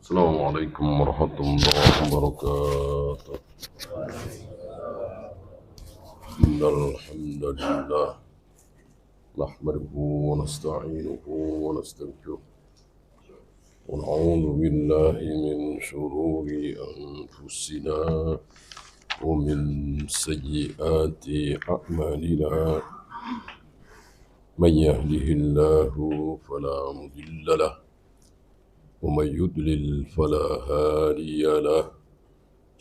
Assalamualaikum warahmatullahi wabarakatuh. Innal hamdalillah nahmaduhu wa nasta'inuhu wa nastaghfiruh wa na'udzu billahi min shururi anfusina wa min sayyiati a'malina. Man yahdihillahu fala mudilla lahu ومن يضلل فلا هادي له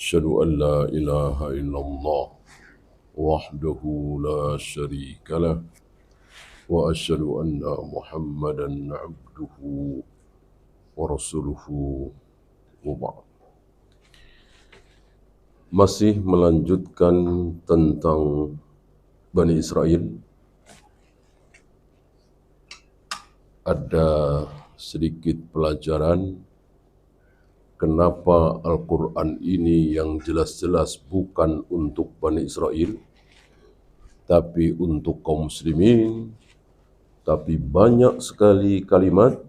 أشهد أن لا إله إلا الله وحده لا شريك له وأشهد أن محمدا عبده ورسوله وبعد. Masih melanjutkan tentang Bani Israel. Ada sedikit pelajaran kenapa Al-Quran ini yang jelas-jelas bukan untuk Bani Israel, tapi untuk kaum muslimin. Tapi banyak sekali kalimat,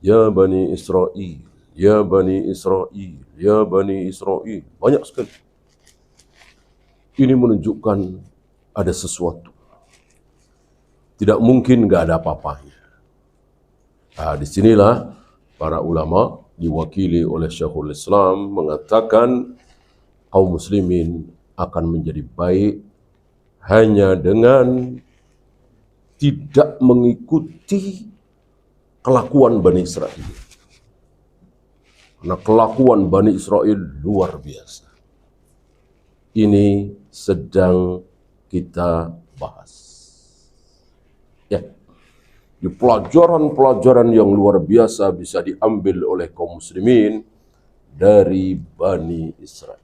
Ya Bani Israel, Ya Bani Israel, Ya Bani Israel. Banyak sekali. Ini menunjukkan ada sesuatu. Tidak mungkin nggak ada apa-apanya. Disinilah para ulama diwakili oleh Syekhul Islam mengatakan kaum muslimin akan menjadi baik hanya dengan tidak mengikuti kelakuan Bani Israel. Karena kelakuan Bani Israel luar biasa. Ini sedang kita bahas. Ya. Di pelajaran-pelajaran yang luar biasa bisa diambil oleh kaum muslimin dari Bani Israel.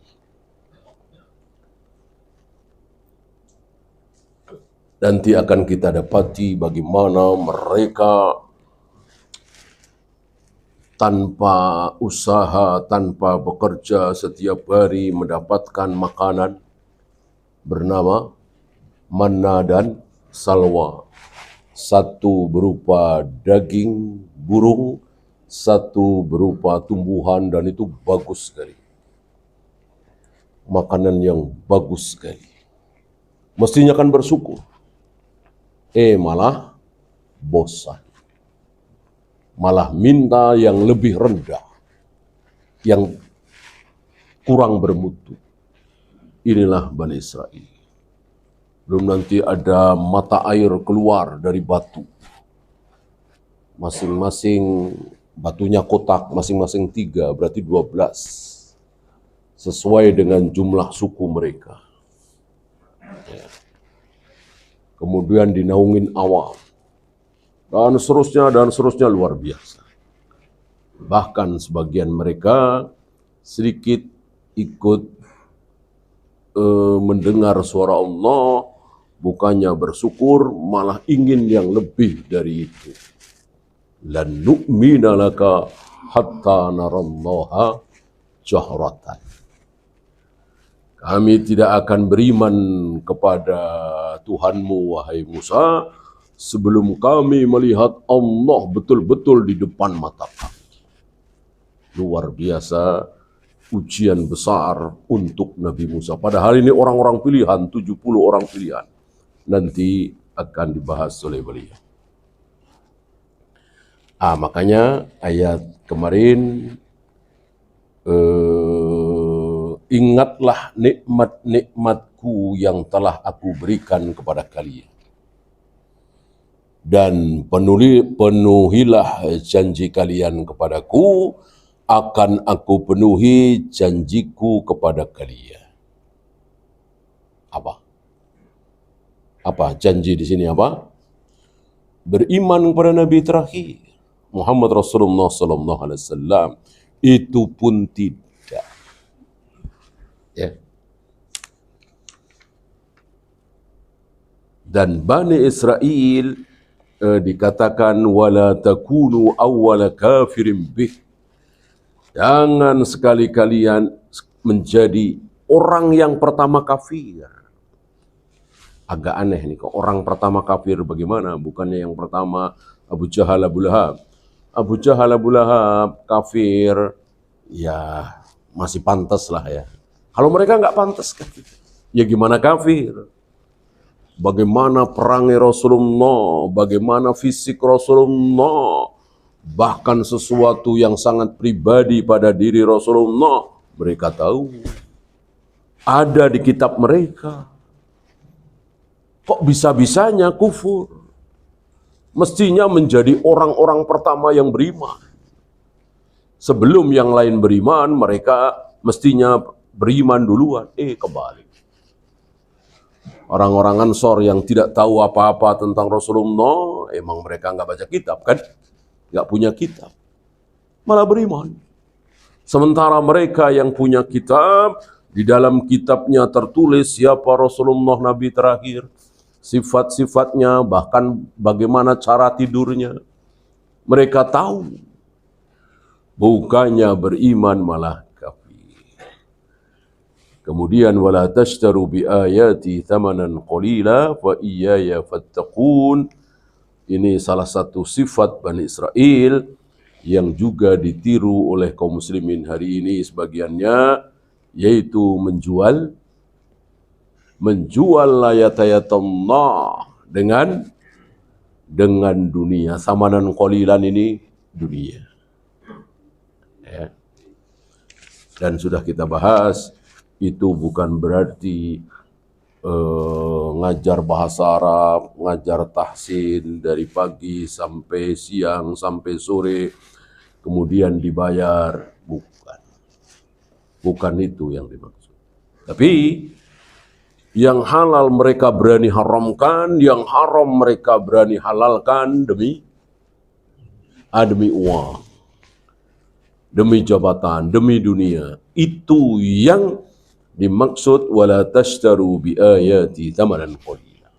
Nanti akan kita dapati bagaimana mereka tanpa usaha, tanpa bekerja setiap hari mendapatkan makanan bernama manna dan salwa. Satu berupa daging burung, satu berupa tumbuhan, dan itu bagus sekali. Makanan yang bagus sekali. Mestinya kan bersyukur. Malah bosan. Malah minta yang lebih rendah. Yang kurang bermutu. Inilah Bani Israel. Belum nanti ada mata air keluar dari batu. Masing-masing batunya kotak, masing-masing 3, berarti 12. Sesuai dengan jumlah suku mereka. Ya. Kemudian dinaungin awan. Dan seterusnya luar biasa. Bahkan sebagian mereka sedikit ikut mendengar suara Allah, bukannya bersyukur, malah ingin yang lebih dari itu. Lan nu'mina laka hatta narallaha jahratan. Kami tidak akan beriman kepada Tuhanmu, wahai Musa, sebelum kami melihat Allah betul-betul di depan mata kami. Luar biasa. Ujian besar untuk Nabi Musa. Padahal ini orang-orang pilihan, 70 orang pilihan. Nanti akan dibahas oleh beliau. Makanya ayat kemarin, ingatlah nikmat-nikmatku yang telah aku berikan kepada kalian. Dan penuhilah janji kalian kepadaku, akan aku penuhi janjiku kepada kalian. Apa janji di sini apa? Beriman kepada Nabi terakhir Muhammad Rasulullah sallallahu alaihi wasallam, itu pun tidak. Ya. Dan Bani Israel dikatakan wala takunu awwala kafirin bih. Jangan sekali kalian menjadi orang yang pertama kafir. Agak aneh nih, kok orang pertama kafir bagaimana? Bukannya yang pertama Abu Jahal, Abu Lahab. Abu Jahal, Abu Lahab kafir ya masih pantas lah ya. Kalau mereka nggak pantas kan, ya gimana kafir? Bagaimana perangai Rasulullah, bagaimana fisik Rasulullah, bahkan sesuatu yang sangat pribadi pada diri Rasulullah, mereka tahu. Ada di kitab mereka. Kok bisa-bisanya kufur? Mestinya menjadi orang-orang pertama yang beriman. Sebelum yang lain beriman, mereka mestinya beriman duluan. Kebalik. Orang-orang Ansor yang tidak tahu apa-apa tentang Rasulullah, emang mereka nggak baca kitab kan? Nggak punya kitab. Malah beriman. Sementara mereka yang punya kitab, di dalam kitabnya tertulis siapa Rasulullah Nabi terakhir, sifat-sifatnya, bahkan bagaimana cara tidurnya. Mereka tahu. Bukannya beriman malah kafir. Kemudian wala tashtaru bi ayati thamanan qalila fa iyaya fattaqun. Ini salah satu sifat Bani Israel yang juga ditiru oleh kaum muslimin hari ini sebagiannya, yaitu menjual layat-ayatullah dengan dunia. Samanan qalilan ini dunia. Ya. Dan sudah kita bahas, itu bukan berarti ngajar bahasa Arab, ngajar tahsin dari pagi sampai siang sampai sore, kemudian dibayar. Bukan itu yang dimaksud. Tapi yang halal mereka berani haramkan, yang haram mereka berani halalkan demi uang, demi jabatan, demi dunia. Itu yang dimaksud wala tashtaru bi ayati thamanan qalila.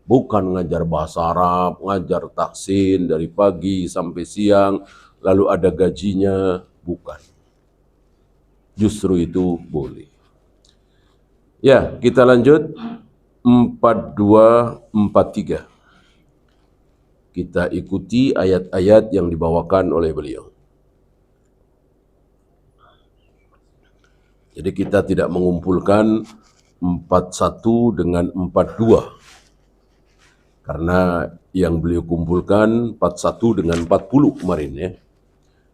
Bukan ngajar bahasa Arab, ngajar tahsin dari pagi sampai siang, lalu ada gajinya, bukan. Justru itu boleh. Ya, kita lanjut 4243. Kita ikuti ayat-ayat yang dibawakan oleh beliau. Jadi kita tidak mengumpulkan 41 dengan 42. Karena yang beliau kumpulkan 41 dengan 40 kemarin ya.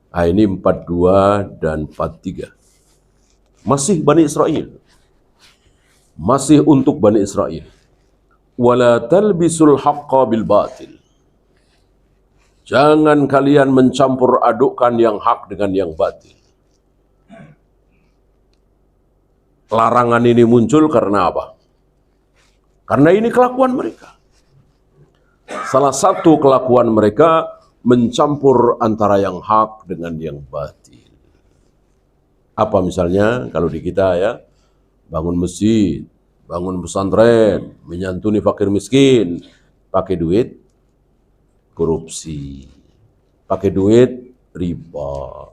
Nah, ini 42 dan 43. Masih Bani Israel. Masih untuk Bani Israel. Wala talbisul haqqa bil batil. Jangan kalian mencampur adukkan yang hak dengan yang batil. Larangan ini muncul karena apa? Karena ini kelakuan mereka. Salah satu kelakuan mereka mencampur antara yang hak dengan yang batil. Apa misalnya kalau di kita ya, bangun masjid, bangun pesantren, menyantuni fakir miskin, pakai duit korupsi, pakai duit riba,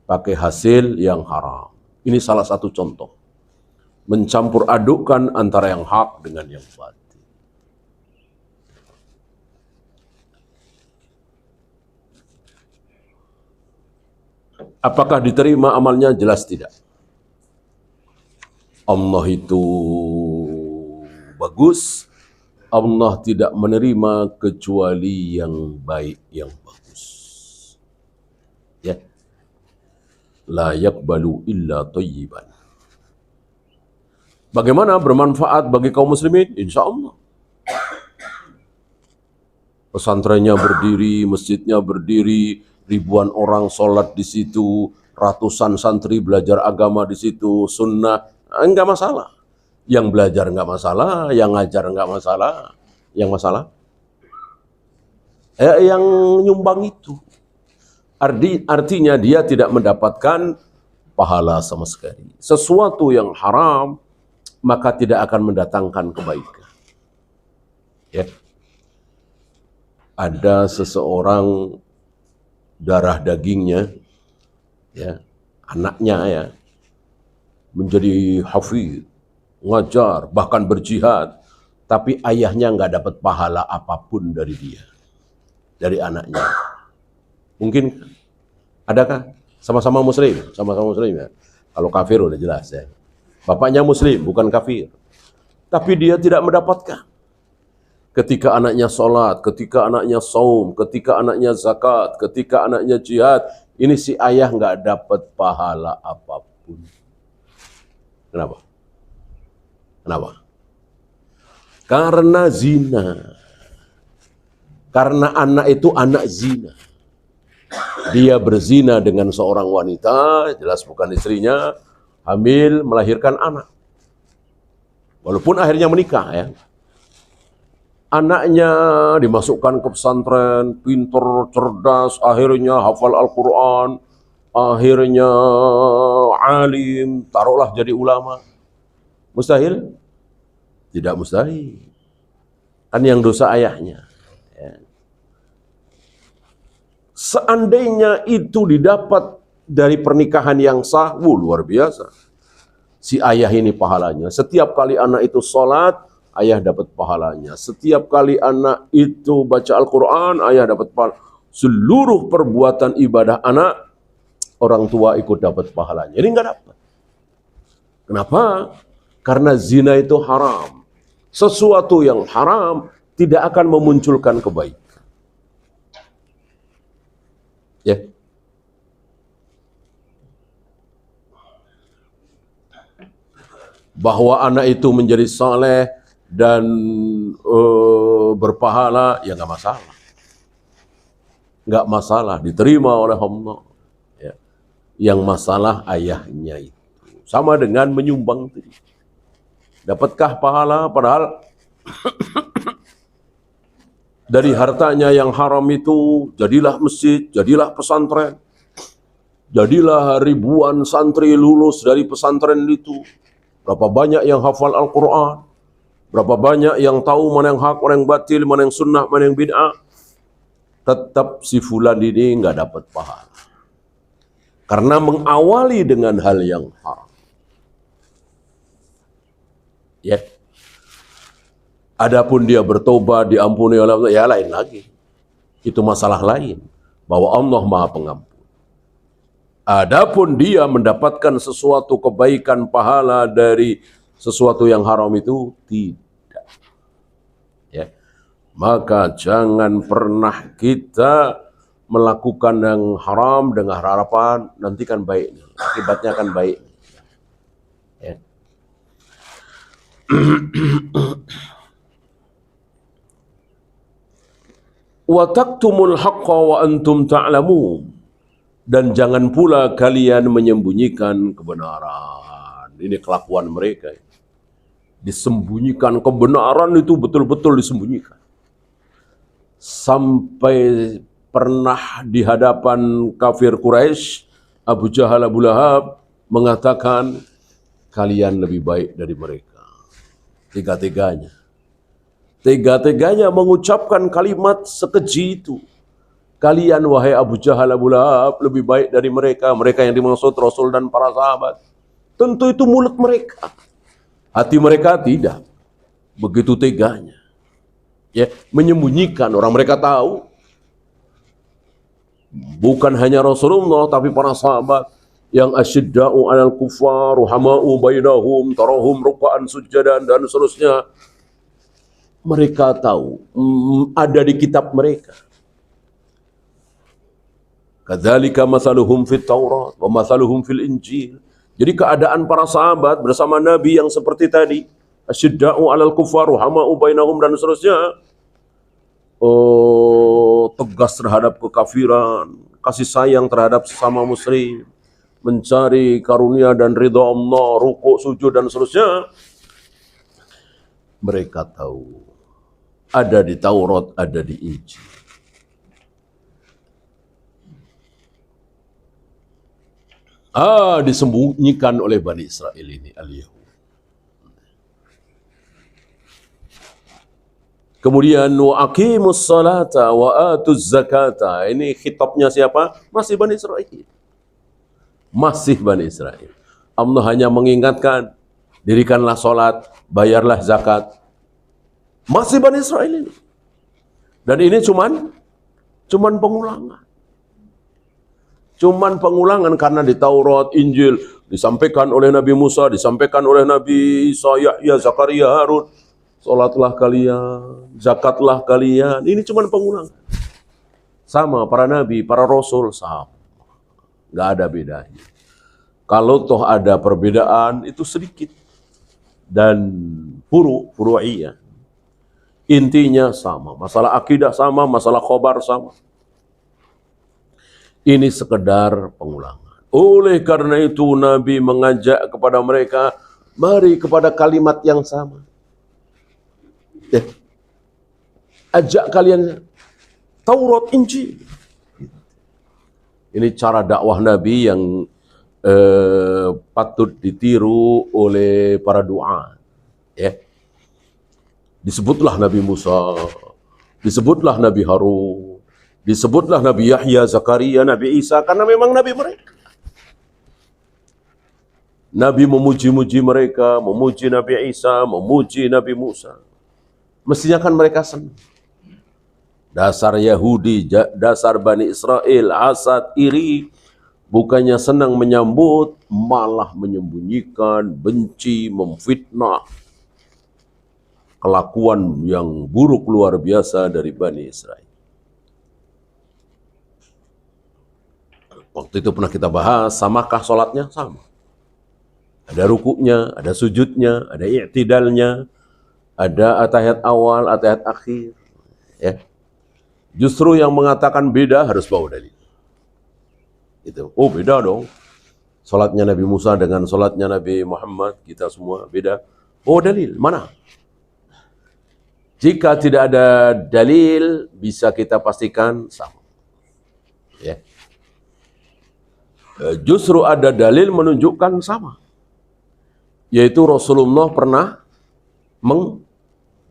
pakai hasil yang haram. Ini salah satu contoh. Mencampur adukkan antara yang hak dengan yang batil. Apakah diterima amalnya? Jelas tidak. Allah itu bagus. Allah tidak menerima kecuali yang baik, yang bagus. Ya. La yaqbalu illa thayyiban. Bagaimana bermanfaat bagi kaum muslimin? Insya Allah. Pesantrennya berdiri, masjidnya berdiri, ribuan orang sholat di situ, ratusan santri belajar agama di situ, sunnah, enggak masalah. Yang belajar enggak masalah, yang ngajar enggak masalah. Yang masalah? Yang nyumbang itu. Artinya dia tidak mendapatkan pahala sama sekali. Sesuatu yang haram, maka tidak akan mendatangkan kebaikan. Ya. Ada seseorang darah dagingnya, ya, anaknya ya, menjadi hafiz, ngajar, bahkan berjihad, tapi ayahnya nggak dapat pahala apapun dari dia, dari anaknya. Mungkin adakah? Sama-sama muslim ya. Kalau kafir udah jelas ya. Bapaknya muslim, bukan kafir. Tapi dia tidak mendapatkan. Ketika anaknya sholat, ketika anaknya saum, ketika anaknya zakat, ketika anaknya jihad, ini si ayah nggak dapat pahala apapun. Kenapa? Kenapa? Karena zina. Karena anak itu anak zina. Dia berzina dengan seorang wanita, jelas bukan istrinya, hamil, melahirkan anak. Walaupun akhirnya menikah ya. Anaknya dimasukkan ke pesantren, pintar, cerdas, akhirnya hafal Al-Quran, akhirnya alim, taruhlah jadi ulama. Mustahil? Tidak mustahil. Kan yang dosa ayahnya. Ya. Seandainya itu didapat dari pernikahan yang sah, luar biasa. Si ayah ini pahalanya. Setiap kali anak itu sholat, ayah dapat pahalanya. Setiap kali anak itu baca Al-Quran, ayah dapat pahala. Seluruh perbuatan ibadah anak, orang tua ikut dapat pahalanya. Ini nggak dapat. Kenapa? Karena zina itu haram. Sesuatu yang haram tidak akan memunculkan kebaikan. Ya. Bahwa anak itu menjadi saleh dan berpahala, ya nggak masalah. Nggak masalah, diterima oleh Allah. Ya. Yang masalah ayahnya itu. Sama dengan menyumbang tadi. Dapatkah pahala padahal dari hartanya yang haram itu, jadilah masjid, jadilah pesantren. Jadilah ribuan santri lulus dari pesantren itu. Berapa banyak yang hafal Al-Quran. Berapa banyak yang tahu mana yang hak, mana yang batil, mana yang sunnah, mana yang bid'ah. Tetap si fulan ini nggak dapat pahala. Karena mengawali dengan hal yang haram. Ya. Adapun dia bertobat, diampuni oleh Allah, ya lain lagi. Itu masalah lain. Bahwa Allah Maha Pengampun. Adapun dia mendapatkan sesuatu kebaikan pahala dari sesuatu yang haram itu tidak. Ya. Maka jangan pernah kita melakukan yang haram dengan harapan nanti kan baik. Akibatnya kan baik. Ya. Wa taktumul haqqa wa antum ta'lamun. Dan jangan pula kalian menyembunyikan kebenaran. Ini kelakuan mereka. Disembunyikan kebenaran itu betul-betul disembunyikan. Sampai pernah di hadapan kafir Quraisy, Abu Jahal, Abu Lahab mengatakan kalian lebih baik dari mereka. Tiga-tiganya. Tiga-tiganya mengucapkan kalimat sekeji itu. Kalian wahai Abu Jahal, Abu Lahab lebih baik dari mereka. Mereka yang dimaksud Rasul dan para sahabat. Tentu itu mulut mereka. Hati mereka tidak. Begitu teganya. Ya, menyembunyikan. Orang mereka tahu. Bukan hanya Rasulullah tapi para sahabat. Yang asyidda'u 'alal kuffar, ruhama'u bainahum, tarahum ruk'an sujadan dan seterusnya. Mereka tahu. Ada di kitab mereka. Kadzalika masaluhum fit Taurat wa masaluhum fil Injil. Jadi keadaan para sahabat bersama Nabi yang seperti tadi, asyidda'u 'alal kuffar, ruhama'u bainahum dan seterusnya. Tegas terhadap kekafiran, kasih sayang terhadap sesama muslim, mencari karunia dan ridha Allah, rukuk, sujud dan seterusnya. Mereka tahu. Ada di Taurat, ada di Injil. Disembunyikan oleh Bani Israel ini, al-Yahud. Kemudian wa aqimus salata wa atuz zakata. Ini khitabnya siapa? Masih Bani Israel. Masih Bani Israel. Allah hanya mengingatkan, dirikanlah salat, bayarlah zakat. Masih Bani Israel ini. Dan ini cuman pengulangan. Cuman pengulangan karena di Taurat, Injil disampaikan oleh Nabi Musa, disampaikan oleh Nabi Isa, Yahya, Zakaria, Harun. Salatlah kalian, zakatlah kalian. Ini cuman pengulangan. Sama para nabi, para rasul sama. Nggak ada bedanya. Kalau toh ada perbedaan itu sedikit dan furu'iyah. Intinya sama, masalah akidah sama, masalah khobar sama. Ini sekedar pengulangan. Oleh karena itu Nabi mengajak kepada mereka, mari kepada kalimat yang sama. Ajak kalian Taurat, Injil. Ini cara dakwah Nabi yang patut ditiru oleh para du'a. Ya. Disebutlah Nabi Musa, disebutlah Nabi Harun, disebutlah Nabi Yahya, Zakaria, Nabi Isa, karena memang Nabi mereka. Nabi memuji-muji mereka, memuji Nabi Isa, memuji Nabi Musa. Mestinya kan mereka senang. Dasar Yahudi, dasar Bani Israel, hasad, iri, bukannya senang menyambut, malah menyembunyikan, benci, memfitnah. Kelakuan yang buruk luar biasa dari Bani Israel. Waktu itu pernah kita bahas, samakah sholatnya? Sama. Ada rukuknya, ada sujudnya, ada i'tidalnya, ada atahiyat awal, atahiyat akhir. Ya. Justru yang mengatakan beda harus bawa dalil. Itu. Oh beda dong. Sholatnya Nabi Musa dengan sholatnya Nabi Muhammad, kita semua beda. Oh dalil, mana? Jika tidak ada dalil, bisa kita pastikan sama. Ya. Justru ada dalil menunjukkan sama. Yaitu Rasulullah pernah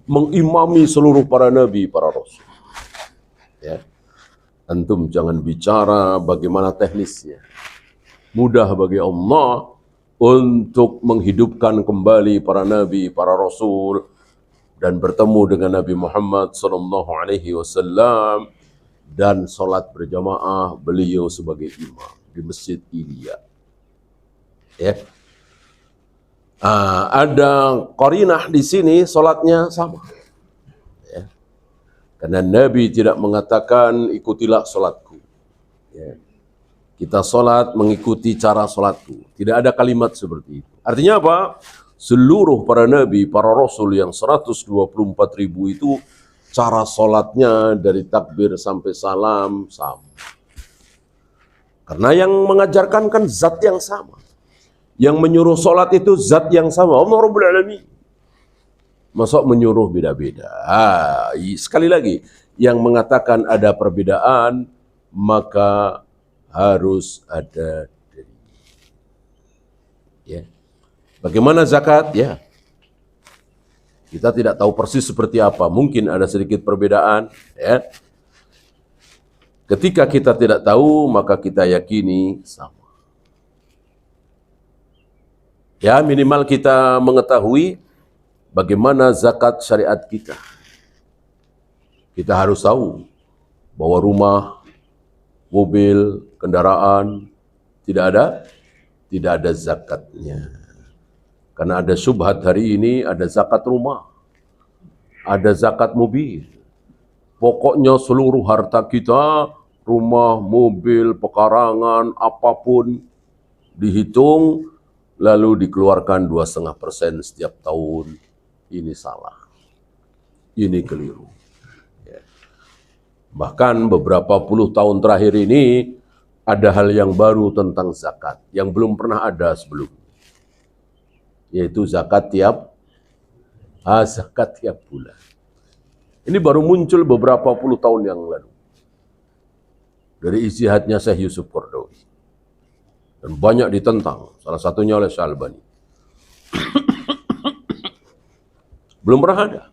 mengimami seluruh para nabi, para rasul. Ya. Antum jangan bicara bagaimana teknisnya. Mudah bagi Allah untuk menghidupkan kembali para nabi, para rasul, dan bertemu dengan Nabi Muhammad SAW dan sholat berjamaah beliau sebagai imam di Masjid Ilya. Ya. Ada qarinah di sini, sholatnya sama. Ya. Karena Nabi tidak mengatakan ikutilah sholatku. Ya. Kita sholat mengikuti cara sholatku. Tidak ada kalimat seperti itu. Artinya apa? Seluruh para nabi, para rasul yang 124.000 itu cara sholatnya dari takbir sampai salam sama. Karena yang mengajarkan kan zat yang sama. Yang menyuruh sholat itu zat yang sama. Allah Rabbul Alamin. Masa menyuruh beda-beda. Sekali lagi, yang mengatakan ada perbedaan, maka harus ada dalil. Ya. Bagaimana zakat? Ya. Kita tidak tahu persis seperti apa. Mungkin ada sedikit perbedaan. Ya. Ketika kita tidak tahu, maka kita yakini sama. Ya, minimal kita mengetahui bagaimana zakat syariat kita. Kita harus tahu bahwa rumah, mobil, kendaraan tidak ada zakatnya. Karena ada syubhat hari ini, ada zakat rumah, ada zakat mobil. Pokoknya seluruh harta kita, rumah, mobil, pekarangan, apapun dihitung, lalu dikeluarkan 2,5% setiap tahun. Ini salah. Ini keliru. Ya. Bahkan beberapa puluh tahun terakhir ini ada hal yang baru tentang zakat yang belum pernah ada sebelum. Yaitu zakat tiap bulan. Ini baru muncul beberapa puluh tahun yang lalu. Dari ijtihadnya Syekh Yusuf Qaradawi. Dan banyak ditentang, salah satunya oleh Syekh Albani. Belum pernah ada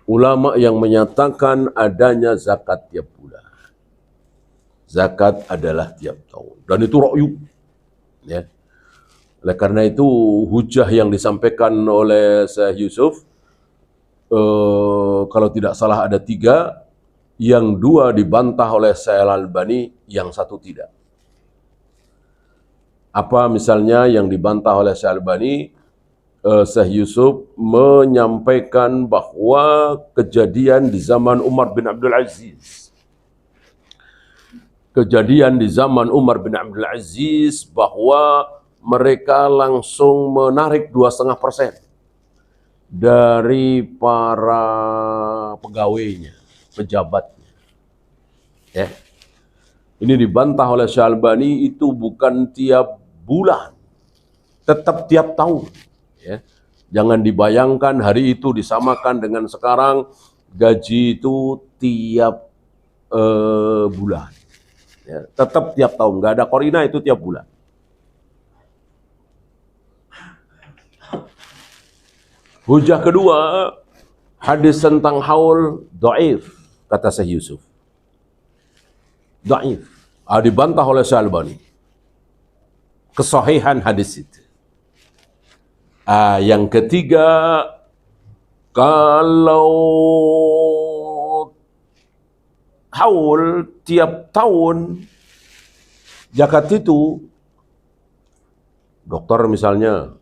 ulama yang menyatakan adanya zakat tiap bulan. Zakat adalah tiap tahun. Dan itu ra'yu. Ya. Oleh karena itu, hujah yang disampaikan oleh Syekh Yusuf, kalau tidak salah ada 3, yang 2 dibantah oleh Syekh Albani, yang 1 tidak. Apa misalnya yang dibantah oleh Syekh Albani, Syekh Yusuf menyampaikan bahwa kejadian di zaman Umar bin Abdul Aziz, bahwa mereka langsung menarik 2,5% dari para pegawainya, pejabatnya. Ya. Ini dibantah oleh Syekh Albani, itu bukan tiap bulan, tetap tiap tahun. Ya. Jangan dibayangkan hari itu disamakan dengan sekarang, gaji itu tiap bulan. Ya. Tetap tiap tahun, nggak ada korina, itu tiap bulan. Hujah kedua, hadis tentang haul dhaif, kata Syekh Yusuf. Dhaif. Dibantah oleh Syekh Albani. Kesahihan hadis itu. Yang ketiga, kalau haul tiap tahun, zakat itu, dokter misalnya,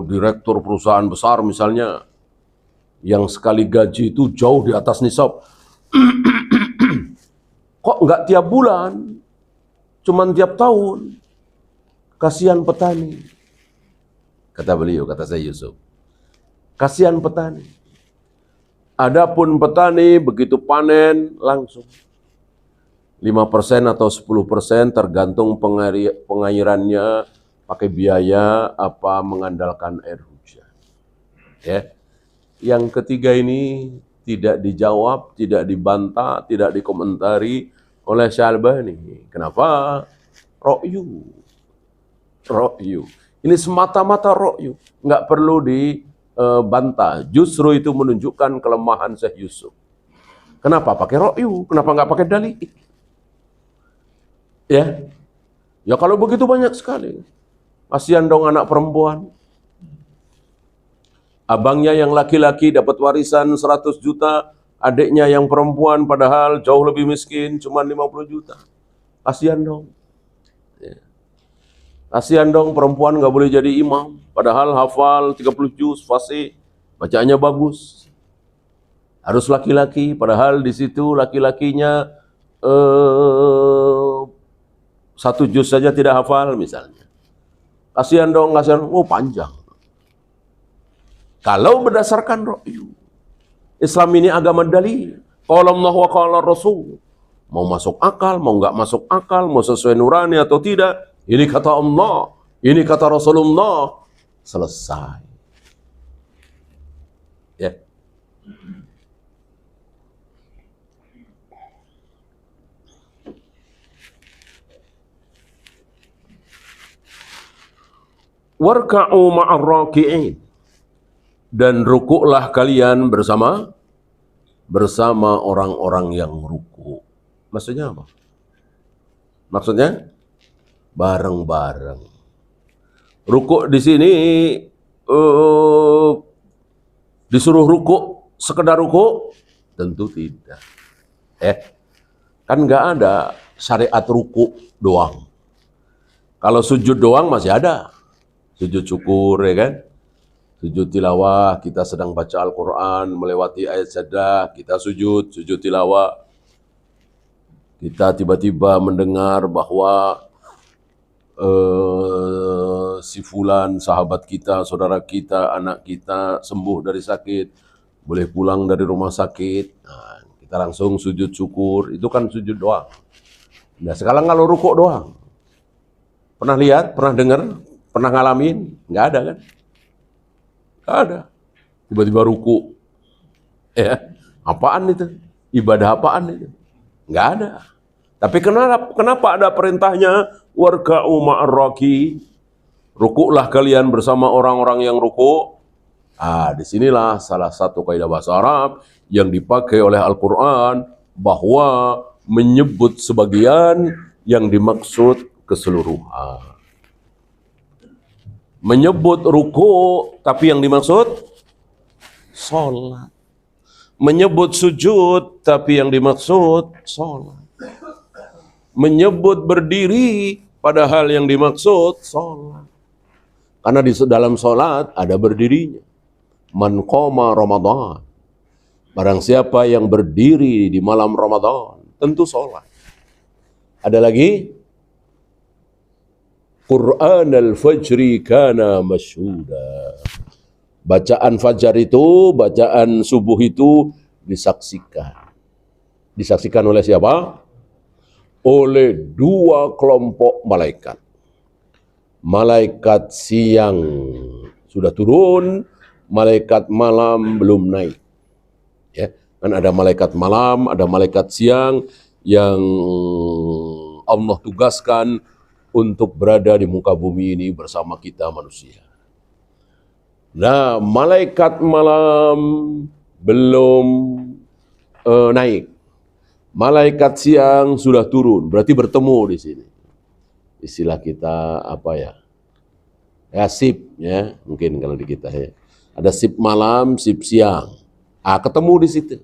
direktur perusahaan besar misalnya, yang sekali gaji itu jauh di atas nisab, kok nggak tiap bulan, cuman tiap tahun? Kasihan petani, kata beliau, kata saya Yusuf. Kasihan petani. Adapun petani begitu panen langsung 5% atau 10% tergantung pengairannya, pakai biaya apa, mengandalkan air hujan. Ya. Yang ketiga ini tidak dijawab, tidak dibantah, tidak dikomentari oleh Syekh Albani. Kenapa? Ra'yu. Ini semata-mata ra'yu, nggak perlu dibantah. Justru itu menunjukkan kelemahan Syekh Yusuf. Kenapa pakai ra'yu? Kenapa nggak pakai dalil? Ya, kalau begitu banyak sekali. Kasihan dong anak perempuan. Abangnya yang laki-laki dapat warisan 100 juta, adiknya yang perempuan padahal jauh lebih miskin, cuma 50 juta. Kasihan dong. Ya. Kasihan dong, perempuan nggak boleh jadi imam, padahal hafal 30 juz, fasih, bacaannya bagus. Harus laki-laki, padahal di situ laki-lakinya 1 juz saja tidak hafal misalnya. Kasihan dong, panjang. Kalau berdasarkan ra'yu, Islam ini agama dalil. Qala Allah wa qala Rasul. Mau masuk akal, mau nggak masuk akal, mau sesuai nurani atau tidak, ini kata Allah, ini kata Rasulullah. Selesai. Ya. Warka'u ma'ar raki'in. Dan rukuklah kalian bersama orang-orang yang rukuk. Maksudnya apa? Maksudnya bareng-bareng. Rukuk di sini disuruh rukuk, sekedar rukuk? Tentu tidak. Kan nggak ada syariat rukuk doang. Kalau sujud doang masih ada. Sujud syukur, ya kan? Sujud tilawah, kita sedang baca Al-Quran, melewati ayat sajdah, kita sujud tilawah. Kita tiba-tiba mendengar bahwa si fulan, sahabat kita, saudara kita, anak kita sembuh dari sakit, boleh pulang dari rumah sakit. Nah, kita langsung sujud syukur, itu kan sujud doang. Nah, sekarang kalau rukuk doang. Pernah lihat, pernah dengar, pernah ngalamin? Nggak ada kan? Nggak ada. Tiba-tiba ruku. Apaan itu? Ibadah apaan itu? Nggak ada. Tapi kenapa ada perintahnya? Warka'u ma'ar raki. Rukuklah kalian bersama orang-orang yang rukuk. Disinilah salah satu kaidah bahasa Arab yang dipakai oleh Al-Quran, bahwa menyebut sebagian yang dimaksud keseluruhan. Menyebut ruku, tapi yang dimaksud sholat. Menyebut sujud, tapi yang dimaksud sholat. Menyebut berdiri, Padahal yang dimaksud sholat. Karena di dalam sholat ada berdirinya. Man qoma Ramadan. Barang siapa yang berdiri di malam Ramadan, tentu sholat. Ada lagi? Qur'an al-fajri kana masyhuda. Bacaan fajar itu, bacaan subuh itu disaksikan. Disaksikan oleh siapa? Oleh dua kelompok malaikat. Malaikat siang sudah turun, malaikat malam belum naik. Ya, kan ada malaikat malam, ada malaikat siang yang Allah tugaskan untuk berada di muka bumi ini bersama kita manusia. Nah, malaikat malam belum naik. Malaikat siang sudah turun, berarti bertemu di sini. Istilah kita apa ya? Ya sip ya, mungkin kalau di kita ya. Ada sip malam, sip siang. Ketemu di situ.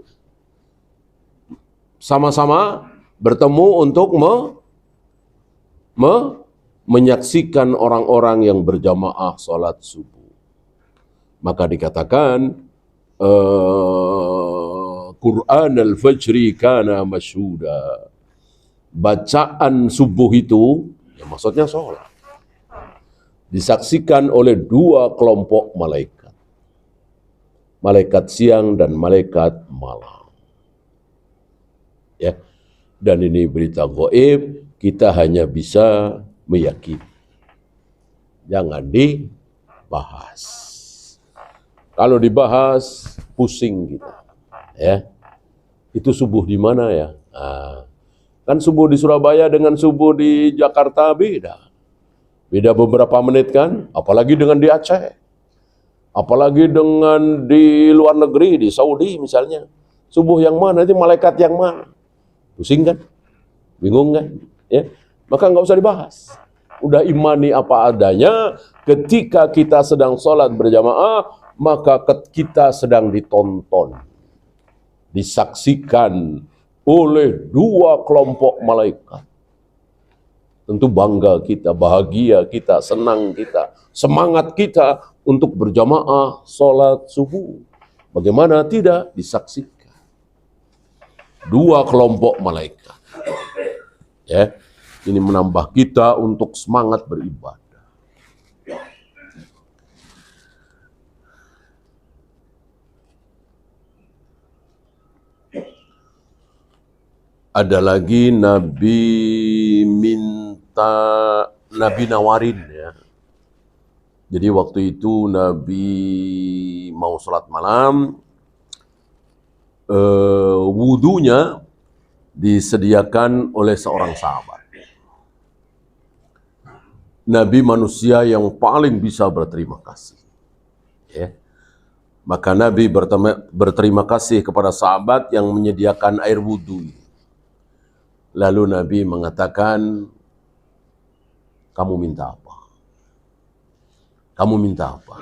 Sama-sama bertemu untuk menyaksikan orang-orang yang berjamaah sholat subuh. Maka dikatakan Qur'an al-fajri kana masyhuda. Bacaan subuh itu ya maksudnya sholat. Disaksikan oleh dua kelompok malaikat. Malaikat siang dan malaikat malam. Ya. Dan ini berita gaib, kita hanya bisa meyakini. Jangan dibahas. Kalau dibahas, pusing kita. Ya. Itu subuh di mana ya? Kan subuh di Surabaya dengan subuh di Jakarta beda. Beda beberapa menit kan? Apalagi dengan di Aceh. Apalagi dengan di luar negeri, di Saudi misalnya. Subuh yang mana? Itu malaikat yang mana? Pusing kan? Bingung kan? Ya. Maka nggak usah dibahas. Udah imani apa adanya. Ketika kita sedang sholat berjamaah, maka kita sedang ditonton. Disaksikan oleh dua kelompok malaikat. Tentu bangga kita, bahagia kita, senang kita, semangat kita untuk berjamaah sholat subuh. Bagaimana tidak disaksikan? Dua kelompok malaikat. Ya, ini menambah kita untuk semangat beribadah. Ada lagi Nabi Nabi nawarin ya. Jadi waktu itu Nabi mau sholat malam, wudunya disediakan oleh seorang sahabat. Nabi manusia yang paling bisa berterima kasih. Ya. Maka Nabi berterima kasih kepada sahabat yang menyediakan air wudu. Lalu Nabi mengatakan, kamu minta apa? Kamu minta apa?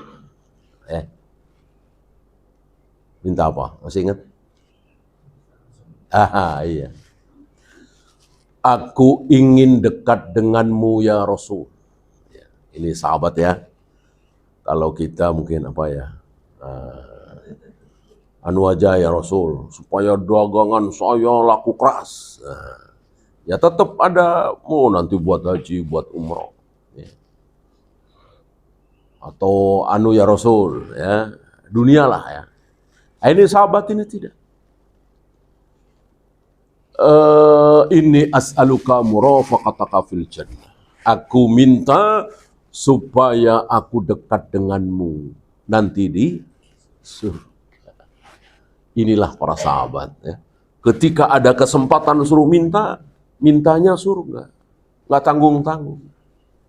Minta apa? Masih ingat? Iya. Aku ingin dekat denganmu ya Rasul. Ya, ini sahabat ya. Kalau kita mungkin apa ya? Anu aja ya Rasul, supaya dagangan saya laku keras. Ya tetap ada, mau nanti buat haji, buat umroh. Ya. Atau anu ya Rasul, ya dunia lah ya. Ini sahabat ini tidak. Ini as'aluka murafaqataka fil jannah. Aku minta supaya aku dekat denganmu nanti di surga. Inilah para sahabat. Ya. Ketika ada kesempatan suruh minta, mintanya surga. Nggak tanggung-tanggung.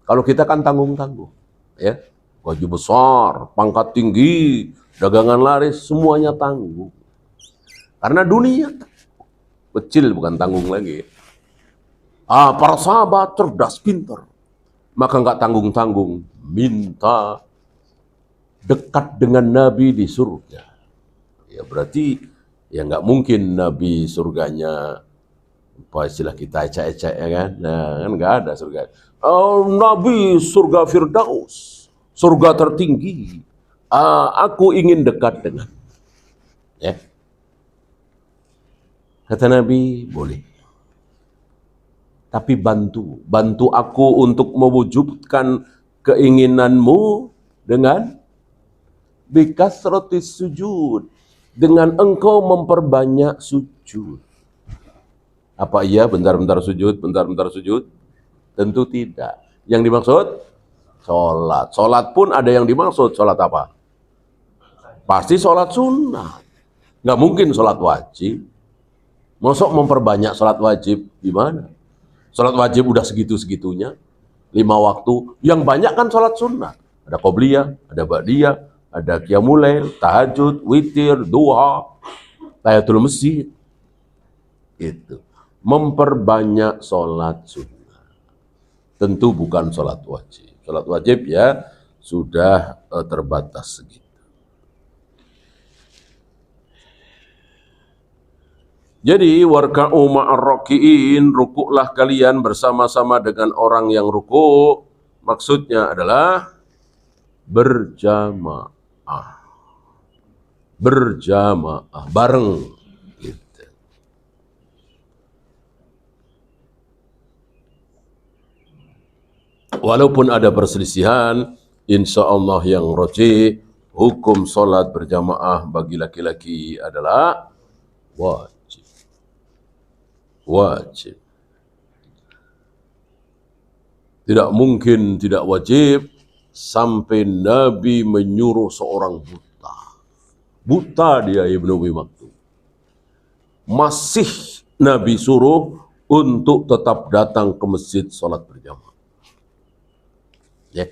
Kalau kita kan tanggung-tanggung. Ya. Gaji besar, pangkat tinggi, dagangan laris, semuanya tanggung. Karena dunia kecil bukan tanggung lagi. Para sahabat cerdas, pintar. Maka nggak tanggung-tanggung. Minta dekat dengan Nabi di surga. Ya berarti ya nggak mungkin Nabi surganya Apa istilah kita ecek-ecek ya kan? Nah, kan nggak ada surga. Oh, Nabi surga Firdaus, surga tertinggi. Aku ingin dekat dengan. Ya. Kata Nabi, boleh. Tapi bantu aku untuk mewujudkan keinginanmu dengan bikasrotis sujud, dengan engkau memperbanyak sujud. Apa iya bentar-bentar sujud, bentar-bentar sujud? Tentu tidak. Yang dimaksud sholat. Sholat pun ada yang dimaksud. Sholat apa? Pasti sholat sunnah. Nggak mungkin sholat wajib. Masuk memperbanyak sholat wajib gimana? Sholat wajib udah segitu-segitunya. 5 waktu. Yang banyak kan sholat sunnah. Ada qobliyah, ada ba'diyah, ada qiyamul lail, tahajud, witir, duha, tahiyatul masjid. Itu. Memperbanyak sholat sunnah. Tentu bukan sholat wajib. Sholat wajib ya sudah terbatas segitu. Jadi warka'u ma'ar raki'in, rukuklah kalian bersama-sama dengan orang yang rukuk. Maksudnya adalah berjamaah. Berjamaah, bareng. Gitu. Walaupun ada perselisihan, insya Allah yang rajih, hukum sholat berjamaah bagi laki-laki adalah wajib. Wajib. Tidak mungkin tidak wajib sampai Nabi menyuruh seorang buta. Buta dia Ibnu Umi Maktum. Masih Nabi suruh untuk tetap datang ke masjid sholat berjamaah. Ya.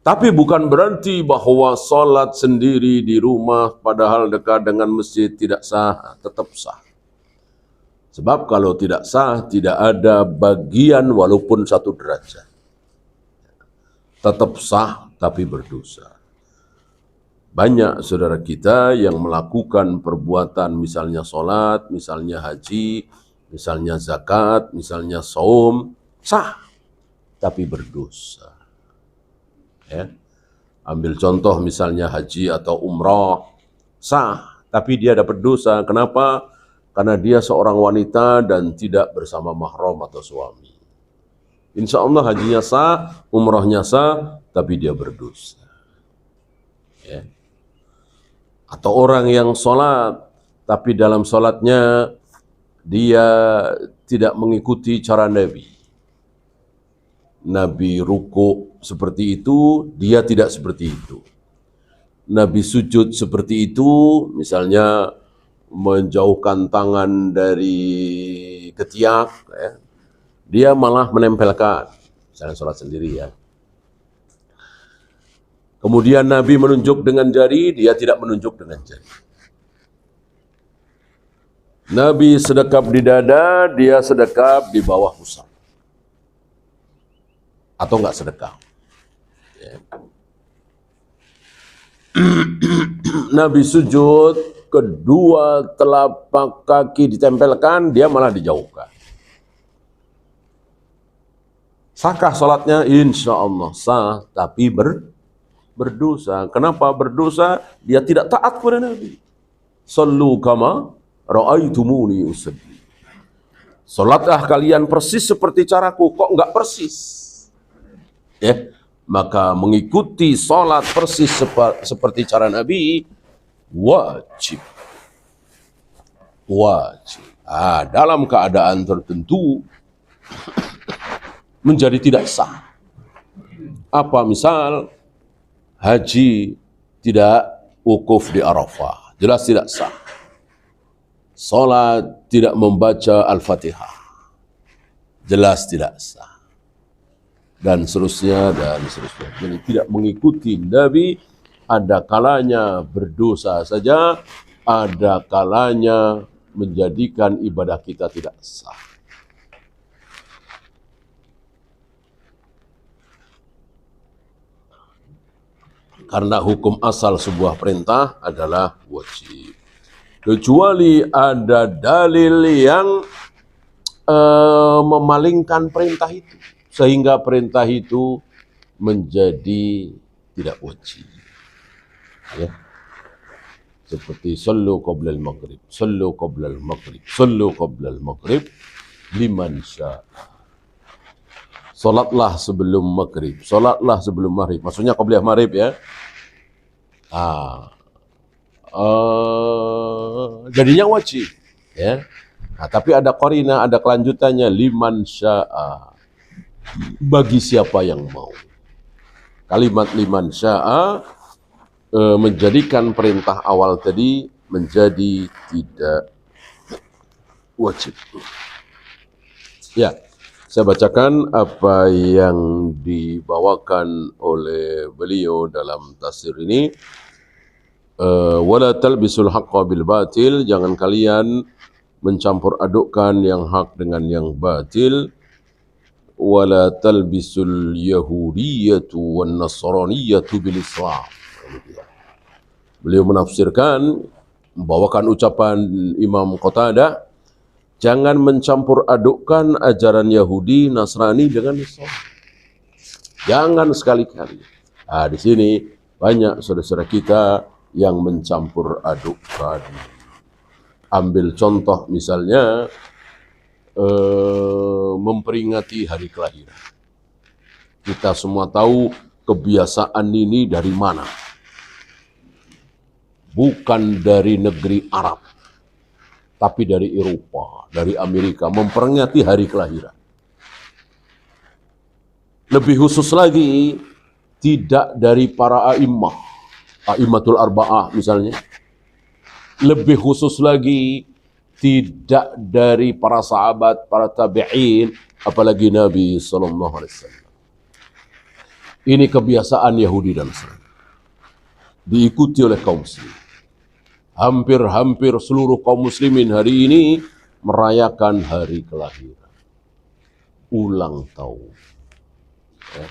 Tapi bukan berarti bahwa sholat sendiri di rumah padahal dekat dengan masjid tidak sah, tetap sah. Sebab kalau tidak sah, tidak ada bagian walaupun 1 derajat. Tetap sah, tapi berdosa. Banyak saudara kita yang melakukan perbuatan misalnya sholat, misalnya haji, misalnya zakat, misalnya saum, sah, tapi berdosa. Ya. Ambil contoh misalnya haji atau umrah, sah, tapi dia dapat dosa. Kenapa? Karena dia seorang wanita dan tidak bersama mahram atau suami. Insya Allah hajinya sah, umrahnya sah, tapi dia berdosa. Ya. Atau orang yang sholat, tapi dalam sholatnya dia tidak mengikuti cara Nabi. Nabi rukuk seperti itu, dia tidak seperti itu. Nabi sujud seperti itu, misalnya menjauhkan tangan dari ketiak, ya. Dia malah menempelkan, misalnya sholat sendiri ya. Kemudian Nabi menunjuk dengan jari, dia tidak menunjuk dengan jari. Nabi sedekap di dada, dia sedekap di bawah pusat. Atau enggak sedekap. Ya. Nabi sujud, kedua telapak kaki ditempelkan, dia malah dijauhkan. Sahkah sholatnya? Insya Allah sah, tapi berdosa. Kenapa berdosa? Dia tidak taat kepada Nabi. Sallu kama ra'aitumuni usalli. Salatlah kalian persis seperti caraku. Kok enggak persis? Ya, maka mengikuti salat persis seperti cara Nabi wajib. Wajib. Dalam keadaan tertentu menjadi tidak sah. Apa misal haji tidak wukuf di Arafah, jelas tidak sah. Salat tidak membaca Al-Fatihah, jelas tidak sah. Dan seterusnya, dan seterusnya. Jadi tidak mengikuti Nabi, ada kalanya berdosa saja, ada kalanya menjadikan ibadah kita tidak sah. Karena hukum asal sebuah perintah adalah wajib. kecuali ada dalil yang memalingkan perintah itu, sehingga perintah itu menjadi tidak wajib. Ya. Seperti sallu qabla al-maghrib, sallu qabla al-maghrib, sallu qabla al-maghrib liman sya'a. Salatlah sebelum maghrib, salatlah sebelum maghrib. Maksudnya qabliyah maghrib ya. Jadinya wajib. Ya. Nah, tapi ada qarina, ada kelanjutannya liman sya'a. Bagi siapa yang mau. Kalimat liman sya'a menjadikan perintah awal tadi menjadi tidak wajib. Ya, saya bacakan apa yang dibawakan oleh beliau dalam tafsir ini. Wala talbisul haqqa bil batil, jangan kalian mencampur adukkan yang hak dengan yang batil. Wala talbisul yahudiyatu wan nasraniyatu bil islam. Beliau menafsirkan, membawakan ucapan Imam Qatadah, jangan mencampur adukkan ajaran Yahudi, Nasrani dengan Islam. Jangan sekali-kali. Nah, di sini banyak saudara-saudara kita yang mencampur adukkan. Ambil contoh misalnya memperingati hari kelahiran. Kita semua tahu kebiasaan ini dari mana. Bukan dari negeri Arab, tapi dari Eropa, dari Amerika, memperingati hari kelahiran. Lebih khusus lagi, tidak dari para a'immah, a'immatul arba'ah misalnya. Lebih khusus lagi, tidak dari para sahabat, para tabi'in, apalagi Nabi SAW. Ini kebiasaan Yahudi dan Nasrani. Diikuti oleh kaum muslimin. Hampir-hampir seluruh kaum muslimin hari ini merayakan hari kelahiran. Ulang tahun. Ya.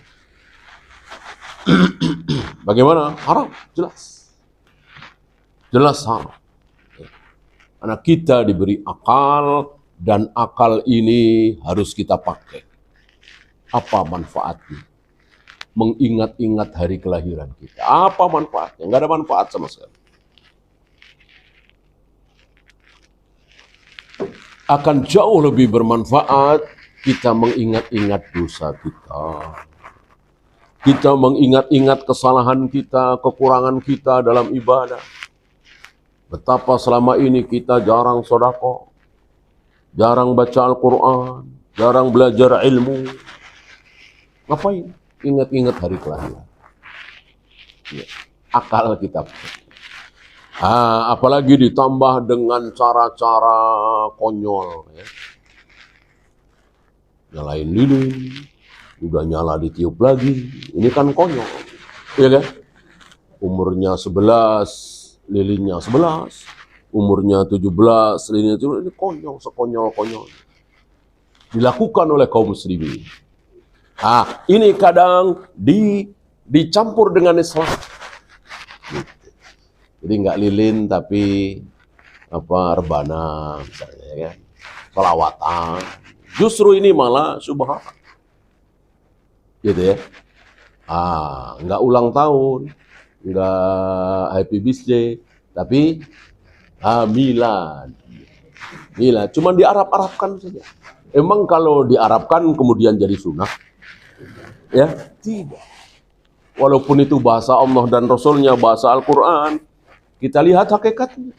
Bagaimana? Haram, jelas. Jelas haram. Ya. Karena kita diberi akal, dan akal ini harus kita pakai. Apa manfaatnya? Mengingat-ingat hari kelahiran kita. Apa manfaatnya? Enggak ada manfaat sama sekali. Akan jauh lebih bermanfaat kita mengingat-ingat dosa kita. Kita mengingat-ingat kesalahan kita, kekurangan kita dalam ibadah. Betapa selama ini kita jarang sedekah, jarang baca Al-Quran, jarang belajar ilmu. Ngapain? Ingat-ingat hari kelahiran. Ya, akal kita. Apalagi ditambah dengan cara-cara konyol. Ya. Nyalain lilin, udah nyala ditiup lagi. Ini kan konyol. Iya kan? Umurnya 11, lilinnya 11. Umurnya 17, lilinnya 17. Ini konyol, sekonyol-konyol. Dilakukan oleh kaum muslimin. Ini kadang dicampur dengan Islam. Jadi nggak lilin tapi rebana misalnya ya kan, selawatan. Justru ini malah subhan, gitu ya. Nggak ulang tahun, nggak happy birthday, tapi milad. Milad, cuma diarab-arabkan saja. Emang kalau diarabkan kemudian jadi sunnah? Ya, tidak. Walaupun itu bahasa Allah dan Rasulnya, bahasa Al-Quran, kita lihat hakikatnya.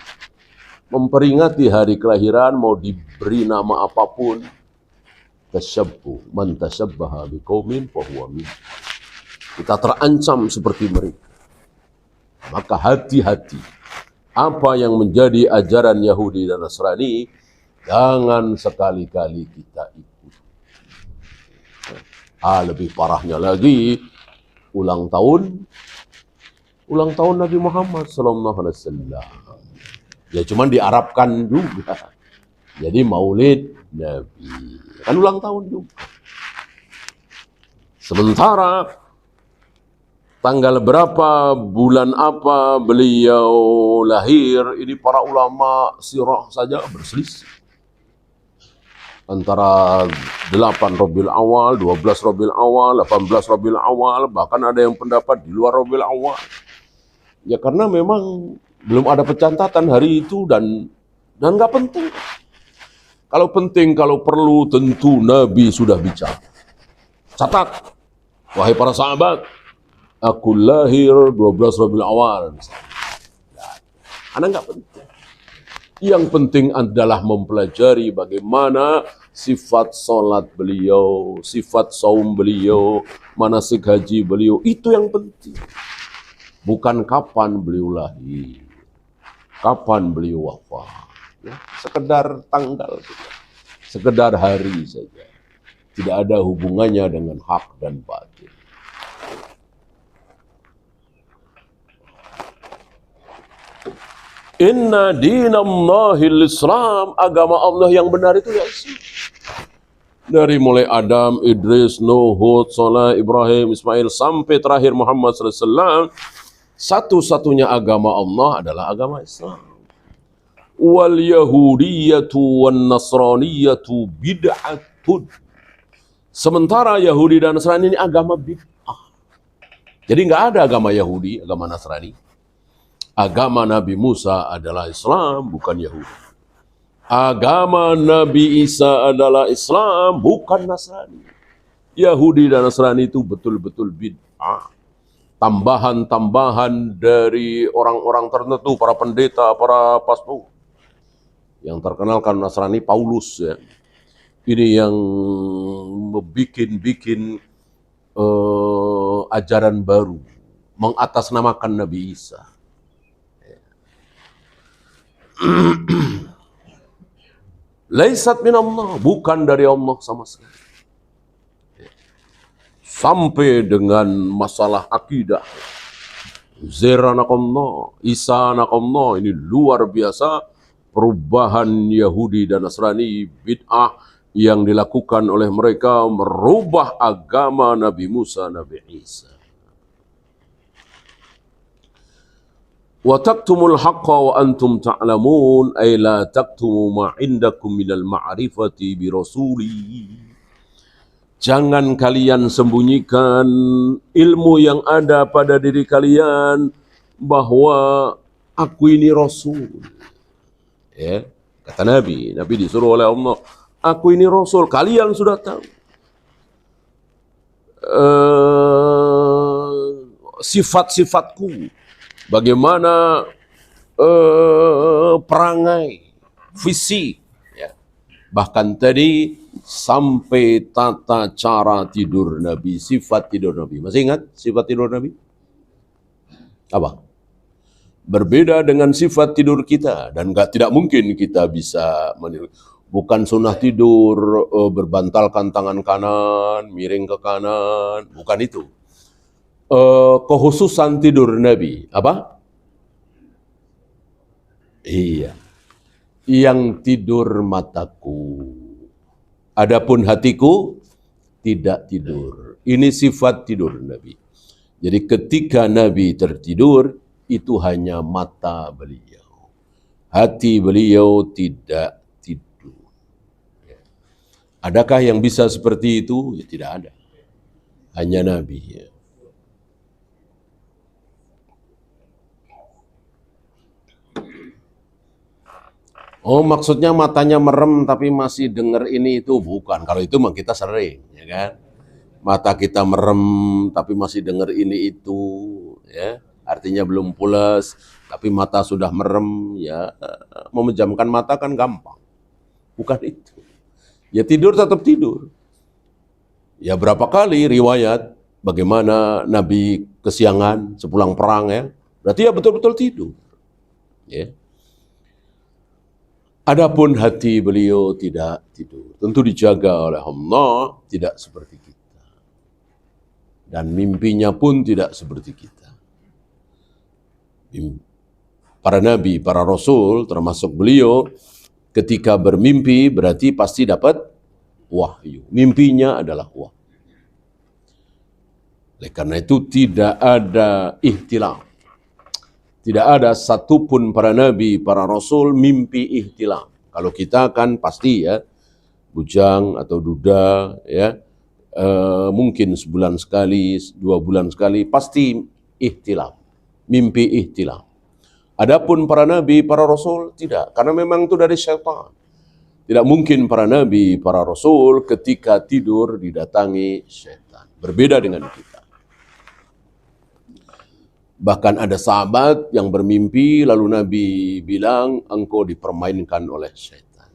Memperingati hari kelahiran, mau diberi nama apapun, tasyabbuh, man tasyabbaha biqaumin fahuwa minhum. Kita terancam seperti mereka. Maka hati-hati. Apa yang menjadi ajaran Yahudi dan Nasrani, jangan sekali-kali kita ikut. Lebih parahnya lagi, ulang tahun Nabi Muhammad SAW. Ya cuman diarabkan juga. Jadi maulid Nabi. Kan ulang tahun juga. Sementara tanggal berapa, bulan apa beliau lahir, ini para ulama sirah saja berselisih. Antara 8 Rabiul Awal, 12 Rabiul Awal, 18 Rabiul Awal, bahkan ada yang pendapat di luar Rabiul Awal. Ya karena memang belum ada pencatatan hari itu dan nggak penting. Kalau penting, kalau perlu tentu Nabi sudah bicara. Catat, wahai para sahabat, aku lahir 12 Rabiul Awal. Karena nggak penting. Yang penting adalah mempelajari bagaimana sifat sholat beliau, sifat saum beliau, manasik haji beliau. Itu yang penting. Bukan kapan beliau lahir, kapan beliau wafat. Ya, sekedar tanggal saja, sekedar hari saja. Tidak ada hubungannya dengan hak dan batil. Inna dinallahil Islam, agama Allah yang benar itu ya Islam. Dari mulai Adam, Idris, Nuh, Hud, Saleh, Ibrahim, Ismail sampai terakhir Muhammad SAW, satu-satunya agama Allah adalah agama Islam. Wal yahudiyatu wan nasraniyatu bid'atun. Sementara Yahudi dan Nasrani ini agama bid'ah. Jadi nggak ada agama Yahudi, agama Nasrani. Agama Nabi Musa adalah Islam, bukan Yahudi. Agama Nabi Isa adalah Islam, bukan Nasrani. Yahudi dan Nasrani itu betul-betul bid'ah. Tambahan-tambahan dari orang-orang tertentu, para pendeta, para pastor. Yang terkenal kan Nasrani Paulus ya. Ini yang bikin ajaran baru, mengatasnamakan Nabi Isa. Laisat minallah, bukan dari Allah sama sekali. Sampai dengan masalah akidah. Uzair anak Allah, Isa anak Allah, ini luar biasa perubahan Yahudi dan Nasrani, bid'ah yang dilakukan oleh mereka merubah agama Nabi Musa, Nabi Isa. Wa taktumul haqqa wa antum ta'lamun ay la taktumu ma indakum minal ma'rifati bi rasuli. Jangan kalian sembunyikan ilmu yang ada pada diri kalian bahwa aku ini rasul. Ya, kata Nabi disuruh oleh Allah, aku ini rasul, kalian sudah tahu. Sifat-sifatku, bagaimana perangai, visi, ya. Bahkan tadi sampai tata cara tidur Nabi, sifat tidur Nabi. Masih ingat sifat tidur Nabi? Apa? Berbeda dengan sifat tidur kita dan tidak mungkin kita bisa meniru. Bukan sunnah tidur berbantalkan tangan kanan, miring ke kanan, bukan itu. Kekhususan tidur Nabi, apa? Iya, yang tidur mataku, adapun hatiku tidak tidur. Ini sifat tidur Nabi. Jadi ketika Nabi tertidur, itu hanya mata beliau. Hati beliau tidak tidur. Adakah yang bisa seperti itu? Ya, tidak ada. Hanya Nabi. Ya. Oh, maksudnya matanya merem tapi masih dengar ini itu, bukan. Kalau itu memang kita sering, ya kan? Mata kita merem tapi masih dengar ini itu, ya. Artinya belum pulas, tapi mata sudah merem, ya. Memejamkan mata kan gampang. Bukan itu. Ya tidur tetap tidur. Ya berapa kali riwayat bagaimana Nabi kesiangan sepulang perang, ya. Berarti ya betul-betul tidur. Ya. Adapun hati beliau tidak tidur. Tentu dijaga oleh Allah, tidak seperti kita. Dan mimpinya pun tidak seperti kita. Para nabi, para rasul, termasuk beliau, ketika bermimpi berarti pasti dapat wahyu. Mimpinya adalah wahyu. Oleh karena itu tidak ada ihtilam. Tidak ada satupun para nabi, para rasul mimpi ihtilam. Kalau kita kan pasti ya, bujang atau duda ya, mungkin sebulan sekali, 2 bulan sekali, pasti ihtilam, mimpi ihtilam. Adapun para nabi, para rasul tidak, karena memang itu dari syaitan. Tidak mungkin para nabi, para rasul ketika tidur didatangi syaitan. Berbeda dengan kita. Bahkan ada sahabat yang bermimpi, lalu Nabi bilang, engkau dipermainkan oleh syaitan.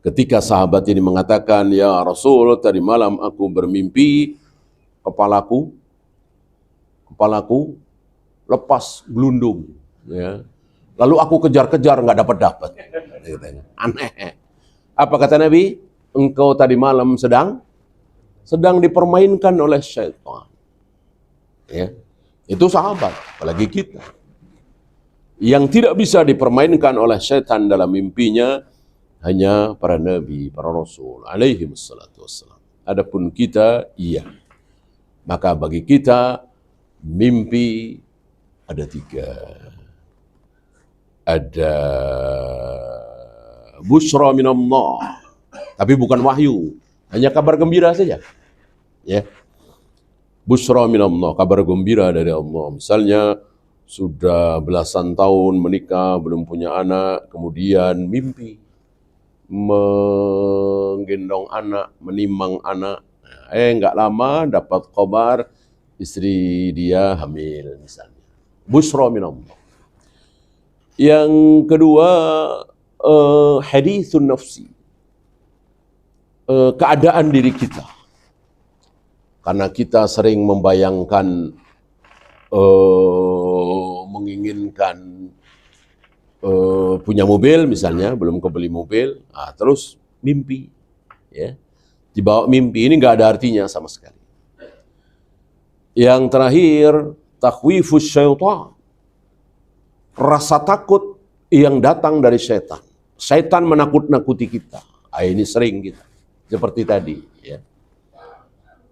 Ketika sahabat ini mengatakan, ya Rasul, tadi malam aku bermimpi, kepalaku lepas gelundung. Ya. Lalu aku kejar-kejar, nggak dapat. Aneh. Apa kata Nabi? Engkau tadi malam sedang dipermainkan oleh syaitan. Ya. Itu sahabat, apalagi kita. Yang tidak bisa dipermainkan oleh syaitan dalam mimpinya hanya para nabi, para rasul alaihi wassalatu wassalam. Adapun kita, iya. Maka bagi kita mimpi ada 3. Ada busyra minallah, tapi bukan wahyu, hanya kabar gembira saja. Ya. Busyra minallah, kabar gembira dari Allah. Misalnya sudah belasan tahun menikah, belum punya anak, kemudian mimpi menggendong anak, menimang anak. Enggak lama dapat kabar istri dia hamil misalnya. Busyra minallah. Yang kedua, hadithun nafsi. Keadaan diri kita. Karena kita sering membayangkan, menginginkan punya mobil misalnya, belum kebeli mobil, terus mimpi. Ya. Dibawa mimpi, ini nggak ada artinya sama sekali. Yang terakhir, takhwifus syaitan. Rasa takut yang datang dari syaitan. Syaitan menakut-nakuti kita. Ini sering kita. Seperti tadi. Ya.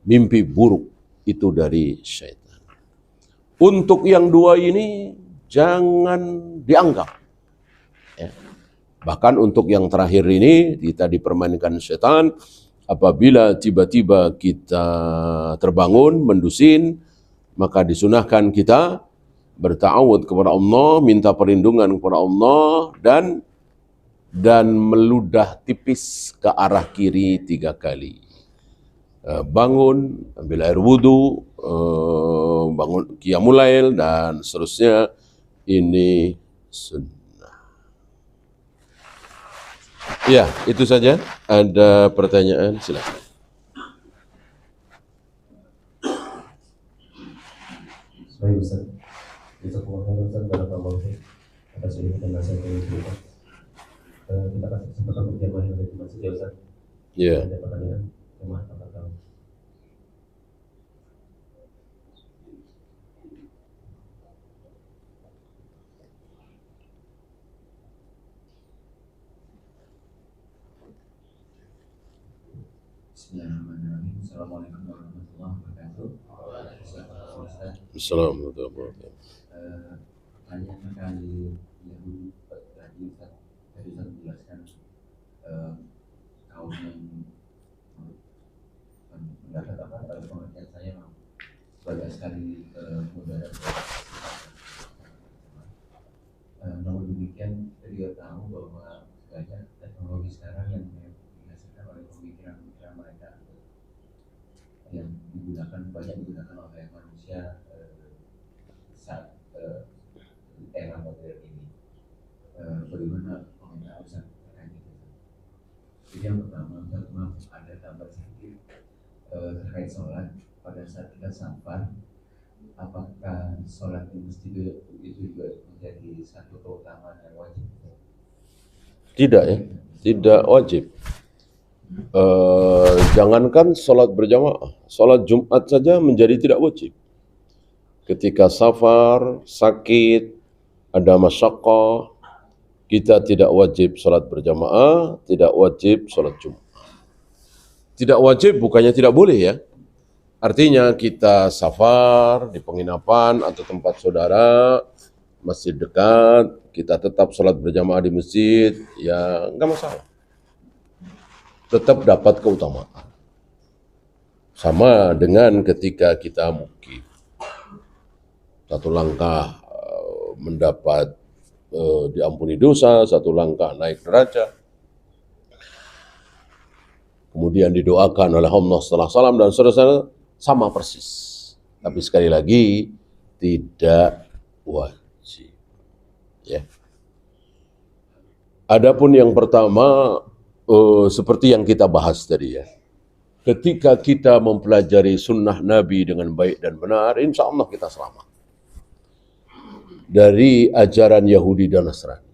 Mimpi buruk itu dari syaitan. Untuk yang 2 ini jangan dianggap. Ya. Bahkan untuk yang terakhir ini kita dipermainkan syaitan. Apabila tiba-tiba kita terbangun, mendusin, maka disunahkan kita berta'awud kepada Allah, minta perlindungan kepada Allah, dan meludah tipis ke arah kiri 3 kali. Bangun, ambil air wudhu, bangun qiyamul lail, dan seterusnya. Ini sunnah. Ya, itu saja. Ada pertanyaan? Silakan. Baik Ustaz, Jazakumullah Ustaz, barakallahu fiik atas ilmu nasihat yang diberikan. Kita kasih kesempatan untuk jamaah yang ada di masjid ya Ustaz. Ya. Ada pertanyaan? Jamaah apakah? Bismillahirrahmanirrahim. Assalamualaikum warahmatullahi wabarakatuh. Assalamualaikum warahmatullahi wabarakatuh. Banyak sekali yang tadi Ustaz menjelaskan kaum yang mendapat pengertian saya banyak sekali mudarat. Namun demikian kita juga tahu bahwa banyak teknologi sekarang yang dihasilkan oleh pemikiran mereka yang banyak digunakan oleh manusia saat era modern ini. Bagaimana komentar Ustaz terkait itu? Jadi yang pertama, Ustaz, ada tambah sedikit terkait sholat pada saat kita safar. Apakah sholat di masjid itu juga menjadi satu keutamaan yang wajib? Tidak ya, tidak wajib. Jangankan sholat berjamaah, sholat Jumat saja menjadi tidak wajib. Ketika safar, sakit, ada masyaqqah, kita tidak wajib sholat berjamaah, tidak wajib sholat Jumat. Tidak wajib bukannya tidak boleh ya. Artinya kita safar di penginapan atau tempat saudara, masjid dekat, kita tetap sholat berjamaah di masjid, ya enggak masalah. Tetap dapat keutamaan. Sama dengan ketika kita mukim. Satu langkah mendapat diampuni dosa, satu langkah naik derajat. Kemudian didoakan oleh Allah setelah salam dan saudara sama persis. Tapi sekali lagi tidak wajib. Ya. Adapun yang pertama seperti yang kita bahas tadi ya. Ketika kita mempelajari sunnah Nabi dengan baik dan benar, insya Allah kita selamat dari ajaran Yahudi dan Nasrani.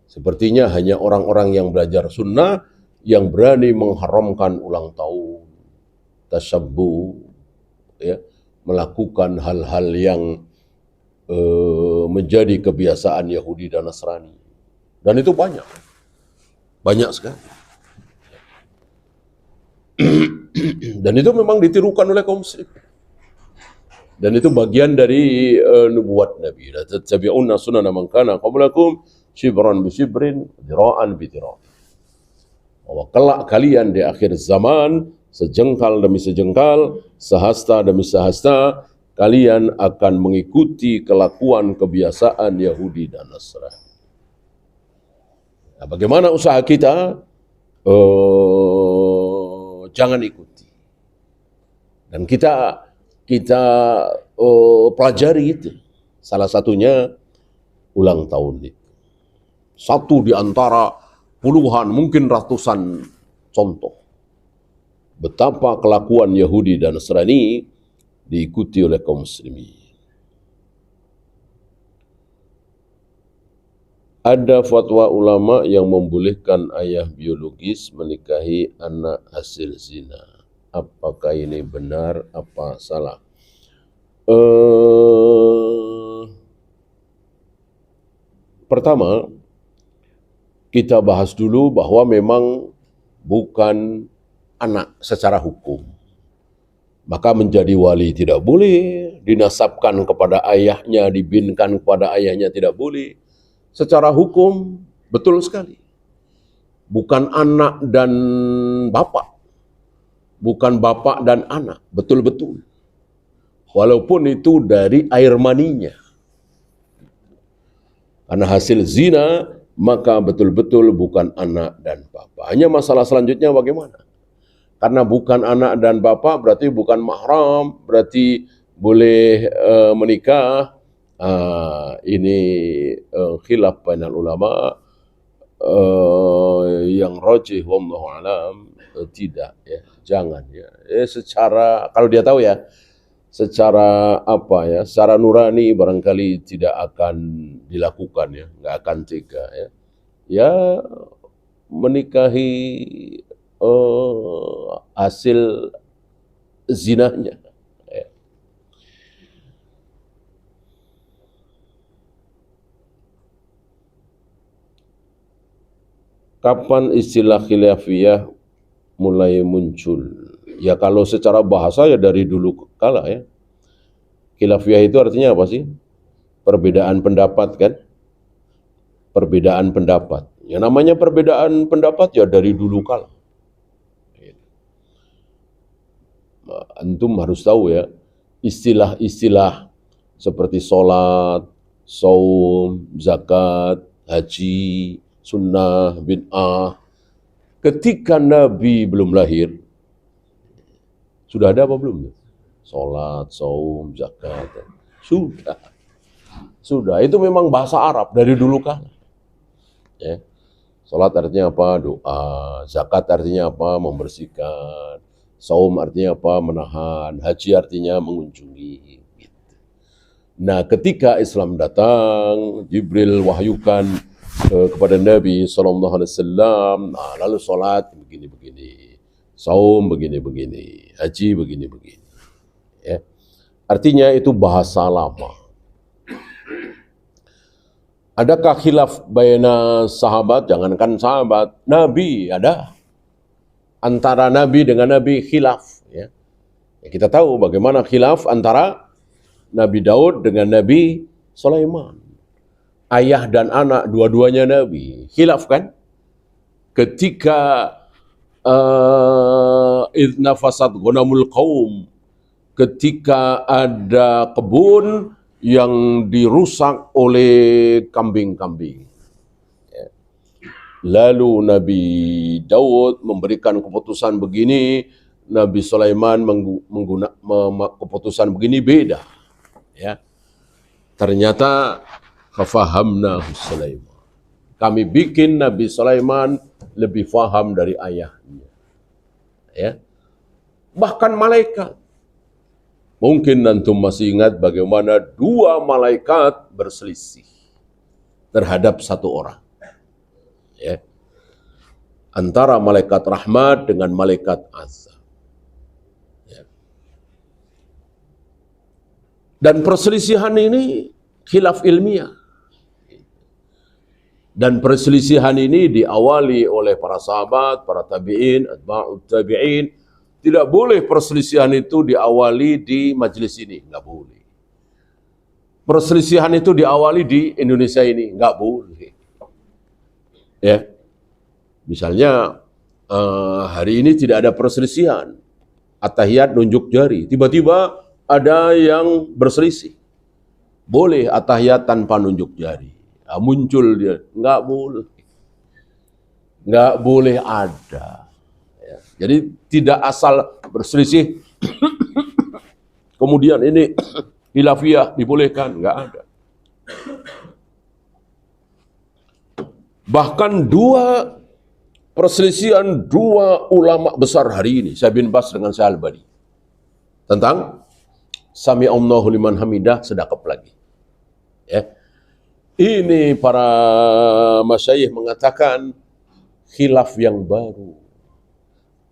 Sepertinya hanya orang-orang yang belajar sunnah yang berani mengharamkan ulang tahun, tasyabbuh, ya, melakukan hal-hal yang menjadi kebiasaan Yahudi dan Nasrani. Dan itu banyak sekali. Dan itu memang ditirukan oleh kaum muslim. Dan itu bagian dari nubuat Nabi. La tattabi'unna sunana man kana qablakum shibran bi shibrin, dira'an bi dira'. Bahwa kelak kalian di akhir zaman sejengkal demi sejengkal, sehasta demi sehasta, kalian akan mengikuti kelakuan kebiasaan Yahudi dan Nasrani. Nah, bagaimana usaha kita? Jangan ikuti. Dan kita pelajari itu. Salah satunya ulang tahun itu. Satu di antara puluhan, mungkin ratusan contoh. Betapa kelakuan Yahudi dan Nasrani diikuti oleh kaum muslimin. Ada fatwa ulama yang membolehkan ayah biologis menikahi anak hasil zina. Apakah ini benar, apa salah? Pertama, kita bahas dulu bahwa memang bukan anak secara hukum. Maka menjadi wali tidak boleh, dinasabkan kepada ayahnya, dibinkan kepada ayahnya tidak boleh. Secara hukum betul sekali. Bukan anak dan bapak. Bukan bapak dan anak, betul-betul. Walaupun itu dari air maninya. Karena hasil zina, maka betul-betul bukan anak dan bapak. Hanya masalah selanjutnya bagaimana? Karena bukan anak dan bapak berarti bukan mahram, berarti boleh menikah. Ini khilaf bainal ulama, yang rajih wallahu alam tidak ya, jangan ya. Secara kalau dia tahu ya, secara apa ya, secara nurani barangkali tidak akan dilakukan ya, nggak akan tega ya. Ya menikahi hasil zinanya. Ya. Kapan istilah khilafiyah mulai muncul? Ya kalau secara bahasa ya dari dulu kala ya. Khilafiyah itu artinya apa sih? Perbedaan pendapat kan? Perbedaan pendapat. Yang namanya perbedaan pendapat ya dari dulu kala. Antum harus tahu ya, istilah-istilah seperti sholat, saum, zakat, haji, sunnah, bid'ah. Ketika Nabi belum lahir, sudah ada apa belum? Sholat, saum, zakat. Sudah. Itu memang bahasa Arab dari dulu kala. Ya. Sholat artinya apa? Doa. Zakat artinya apa? Membersihkan. Saum artinya apa? Menahan. Haji artinya mengunjungi. Gitu. Nah, ketika Islam datang, Jibril wahyukan kepada Nabi SAW, nah, lalu sholat begini-begini, saum begini-begini, haji begini-begini. Ya. Artinya itu bahasa lama. Adakah khilaf baina sahabat? Jangankan sahabat, Nabi ada. antara Nabi dengan Nabi khilaf. Ya. Kita tahu bagaimana khilaf antara Nabi Daud dengan Nabi Sulaiman. Ayah dan anak dua-duanya Nabi. Khilaf kan? Ketika idh nafasat ghanamul qaum, ketika ada kebun yang dirusak oleh kambing-kambing. Lalu Nabi Daud memberikan keputusan begini, Nabi Sulaiman keputusan begini beda. Ya. Ternyata fahamnahu Sulaiman. Kami bikin Nabi Sulaiman lebih faham dari ayahnya. Ya. Bahkan malaikat. Mungkin antum masih ingat bagaimana dua malaikat berselisih terhadap satu orang. Ya. Antara malaikat rahmat dengan malaikat azab. Ya. Dan perselisihan ini khilaf ilmiah. Dan perselisihan ini diawali oleh para sahabat, para tabi'in, atba'ut tabi'in. Tidak boleh perselisihan itu diawali di majelis ini, enggak boleh. Perselisihan itu diawali di Indonesia ini, enggak boleh. Ya. Misalnya hari ini tidak ada perselisihan. At-tahiyat nunjuk jari, tiba-tiba ada yang berselisih. Boleh at-tahiyat tanpa nunjuk jari. Nah, muncul dia, enggak boleh. Enggak boleh ada. Ya. Jadi tidak asal berselisih kemudian ini khilafiyah dibolehkan, enggak ada. Bahkan perselisihan dua ulama besar hari ini, Syekh bin Baz dengan Syekh Al-Albani, tentang Sami'allahu liman hamidah sedekap lagi. Ya. Ini para masyayikh mengatakan khilaf yang baru.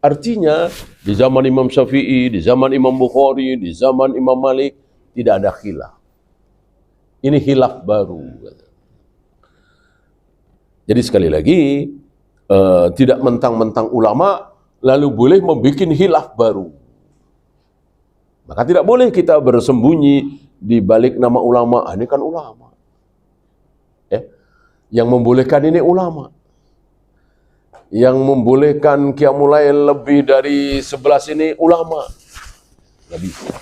Artinya di zaman Imam Syafi'i, di zaman Imam Bukhari, di zaman Imam Malik tidak ada khilaf. Ini khilaf baru. Jadi sekali lagi tidak mentang-mentang ulama lalu boleh membuat khilaf baru. Maka tidak boleh kita bersembunyi di balik nama ulama. Ini kan ulama. Ya. Yang membolehkan ini ulama. Yang membolehkan qiyamul lail lebih dari 11 ini ulama. Nggak bisa.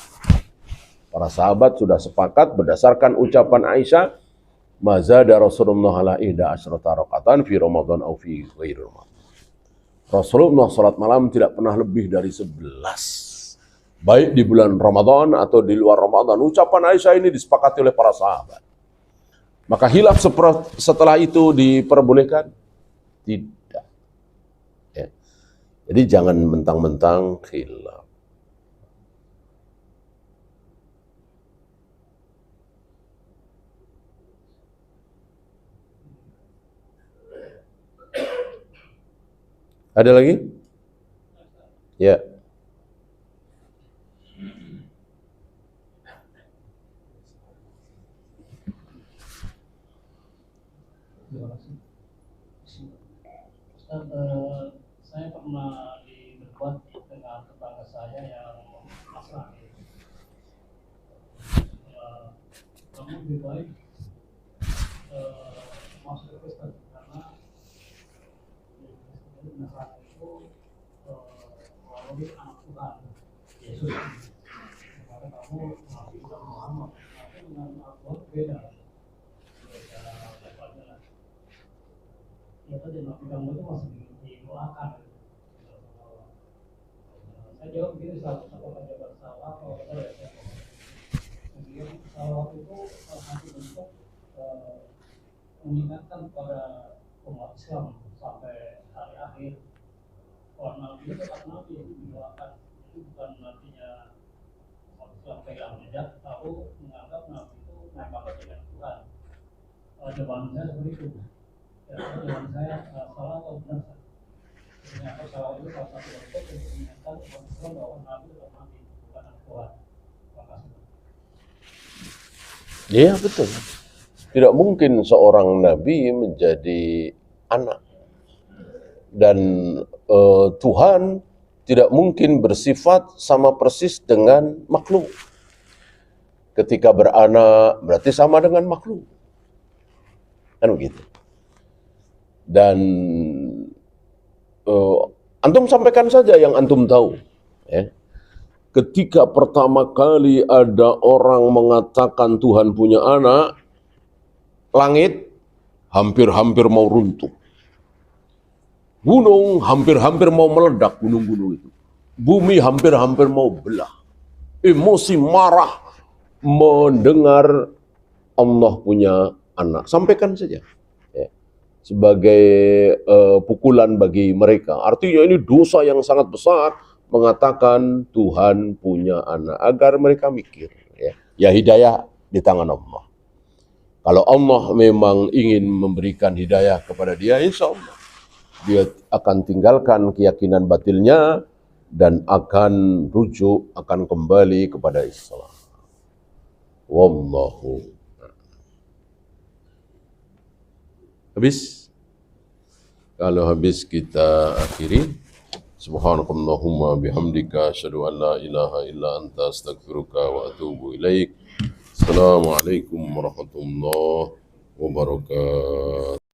Para sahabat sudah sepakat berdasarkan ucapan Aisyah, mazada Rasulullah ala ihda asyrata raqatan fi Ramadan au fi ghairi Ramadan. Rasulullah salat malam tidak pernah lebih dari 11. Baik di bulan Ramadan atau di luar Ramadan. Ucapan Aisyah ini disepakati oleh para sahabat. Maka khilaf setelah itu diperbolehkan? Tidak. Ya. Jadi jangan mentang-mentang khilaf. Ada lagi? Ya. Terima kasih. Ustaz, saya pernah berdebat dengan tetangga saya yang Nasrani. Kamu lebih baik masuk ke Kristen karena Nasrani itu melalui anak Tuhan Yesus. Karena kamu mengaku Tuhan Muhammad, tapi dengan Al-Quran beda. Ya tadi nabi kamu itu masih didoakan. Saya jawab begini, satu jawaban salah kalau saya kemudian salah itu satu bentuk mengingatkan kepada umat Islam sampai hari akhir. Kalau nabi itu tetap nabi yang didoakan, itu bukan nantinya umat Islam pegang meja tahu menganggap nabi itu memang dengan Tuhan. Jawaban saya seperti itu. Ya, jawaban saya salah atau benar? Ternyata salah itu salah satu bentuk untuk mengingatkan umat Islam bahwa nabi adalah nabi, bukan Tuhan. Terima kasih. Iya betul. Tidak mungkin seorang nabi menjadi anak. Dan Tuhan tidak mungkin bersifat sama persis dengan makhluk. Ketika beranak berarti sama dengan makhluk. Kan begitu. Dan antum sampaikan saja yang antum tahu. Ya. Ketika pertama kali ada orang mengatakan Tuhan punya anak, langit hampir-hampir mau runtuh. Gunung hampir-hampir mau meledak, gunung-gunung itu. Bumi hampir-hampir mau belah. Emosi marah mendengar Allah punya anak. Sampaikan saja. Ya. Sebagai pukulan bagi mereka. Artinya ini dosa yang sangat besar mengatakan Tuhan punya anak. Agar mereka mikir. Ya hidayah di tangan Allah. Kalau Allah memang ingin memberikan hidayah kepada dia, insya Allah dia akan tinggalkan keyakinan batilnya dan akan rujuk, akan kembali kepada Islam. Wallahu. Habis? Kalau habis kita akhiri. Subhanakallahumma bihamdika asyhadu an la ilaha illa anta astaghfiruka wa atubu ilaik. Assalamualaikum warahmatullahi wabarakatuh.